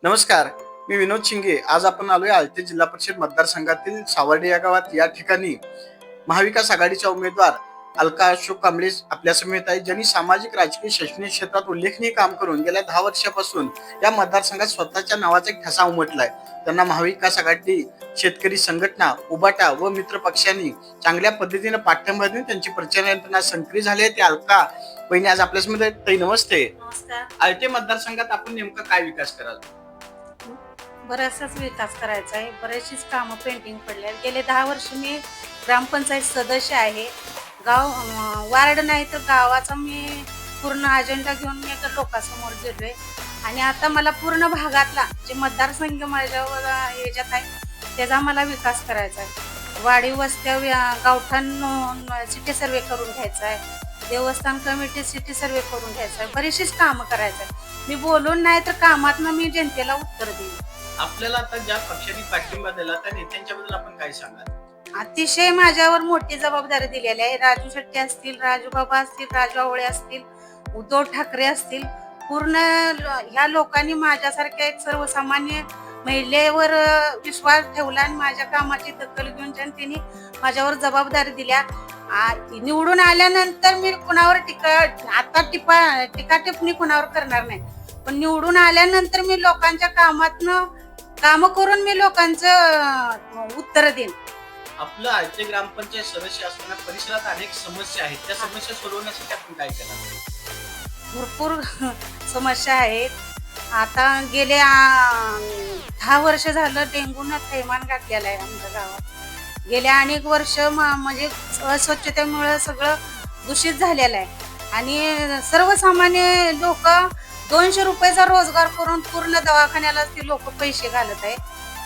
नमस्कार, मी विनोद शिंगे. आज आपण आलोय आळते जिल्हा परिषद मतदारसंघातील सावर्डे या गावात. या ठिकाणी महाविकास आघाडीच्या उमेदवार अलका अशोक कांबळे आपल्या समेत आहे, ज्यांनी सामाजिक, राजकीय, शैक्षणिक क्षेत्रात उल्लेखनीय काम करून गेल्या 10 वर्षापासून या मतदारसंघात स्वतःच्या नावाचा एक ठसा उमटलाय. त्यांना महाविकास आघाडी, शेतकरी संघटना, उबाटा व मित्र पक्षांनी चांगल्या पद्धतीने पाठिंबा देऊन त्यांची प्रचार यंत्रणा सक्रिय झाली आहे. ते अलका वहिनी आज आपल्या समेत आहेत. ताई नमस्ते. नमस्कार. आळते मतदारसंघात आपण नेमका काय विकास कराल? बराचसाच विकास करायचा आहे. बरेचशीच कामं पेंडिंग पडले आहेत. गेले 10 वर्ष मी ग्रामपंचायत सदस्य आहे. वार्ड नाही तर गावाचा मी पूर्ण अजेंडा घेऊन मी एका लोकांसमोर गेलोय आणि आता मला पूर्ण भागातला जे मतदारसंघ माझ्यावर याच्यात आहे त्याचा मला विकास करायचा आहे. वाडी वस्त्या गावठाण सिटी सर्वे करून घ्यायचा आहे. देवस्थान कमिटी सिटी सर्वे करून घ्यायचा आहे. बरीचशीच कामं करायचं आहे. मी बोलून नाही तर कामातनं मी जनतेला उत्तर देईन. आपल्याला आता ज्या पक्षाने पाठिंबा दिला त्या नेत्यांच्याबद्दल आपण काय सांगाल? अतिशय माझ्यावर मोठी जबाबदारी दिलेली आहे. राजू शेट्टी असतील, राजू बाबा असतील, राजू आवळे असतील, उद्धव ठाकरे असतील, पूर्ण ह्या लोकांनी माझ्यासारख्या एक सर्वसामान्य महिलेवर विश्वास ठेवला आणि माझ्या कामाची दखल घेऊन जनतेने माझ्यावर जबाबदारी दिल्या. निवडून आल्यानंतर मी कुणावर टीका टिप्पणी कुणावर करणार नाही, पण निवडून आल्यानंतर मी लोकांच्या कामातनं काम करून मी लोकांचं उत्तर देईन. आपलं आळते ग्रामपंचायत सदस्य असताना परिसरात अनेक समस्या आहेत, त्या समस्या सोडवण्यासाठी आपण काय केलं? भरपूर समस्या आहेत. आता गेले 10 वर्ष झालं डेंगूनं थैमान घातलेलं आहे आमच्या गावात. गेल्या अनेक वर्ष म्हणजे अस्वच्छतेमुळे सगळं दूषित झालेलं आहे आणि सर्वसामान्य लोक 200 रुपयाचा रोजगार करून पूर्ण दवाखान्याला ती लोक पैसे घालत आहे.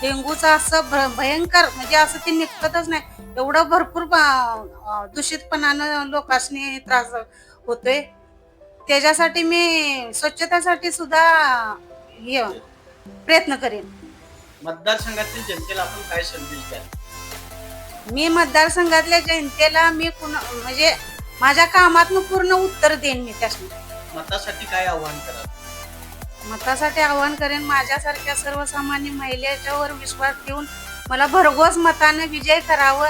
डेंगूचा असं भयंकर म्हणजे असं ते निघतच नाही, एवढं भरपूर दूषितपणानं लोकांनी त्रास होतोय. त्याच्यासाठी मी स्वच्छतेसाठी सुद्धा प्रयत्न करेन. मतदारसंघातील जनतेला आपण काय संदेश द्याल? मी मतदारसंघातल्या जनतेला मी म्हणजे माझ्या कामातनं पूर्ण उत्तर देईन. मी त्यासाठी मतासाठी काय आव्हान कराल? मतासाठी आव्हान करेन, माझ्यासारख्या सर्वसामान्य महिलेच्यावर विश्वास ठेवून मला भरघोस मताने विजय करावं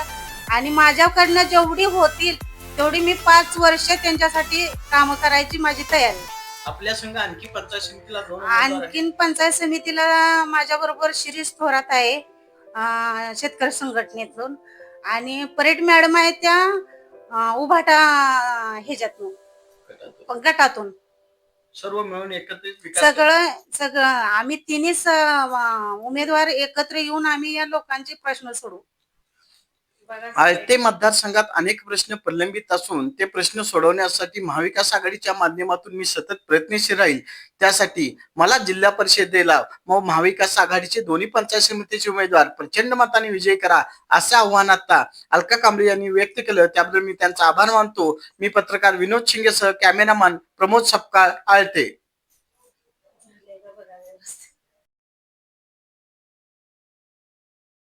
आणि माझ्याकडनं जेवढी होतील तेवढी मी 5 वर्ष त्यांच्यासाठी काम करायची माझी तयारी. आपल्या संघ आणखी पंचायत समितीला आणखीन पंचायत समितीला माझ्या बरोबर शिरीष थोरात आहे शेतकरी संघटनेतून, आणि परेड मॅडम आहे त्या उभाटा ह्याच्यातून गटातून. सर्व मिळून एकत्रित सगळं आम्ही तिन्हीच उमेदवार एकत्र येऊन आम्ही या लोकांचे प्रश्न सोडवू. आळते मतदारसंघात अनेक प्रश्न प्रलंबित असून ते प्रश्न सोडवण्यासाठी महाविकास आघाडीच्या माध्यमातून मी सतत प्रयत्नशील राहील. त्यासाठी मला जिल्हा परिषदेला महाविकास आघाडीचे दोन्ही पंचायत समितीचे उमेदवार प्रचंड मताने विजय करा असे आव्हान आता अलका कांबळे यांनी व्यक्त केलं. त्याबद्दल मी त्यांचा आभार मानतो. मी पत्रकार विनोद शिंगेसह कॅमेरामॅन प्रमोद सपकाळ, आळते.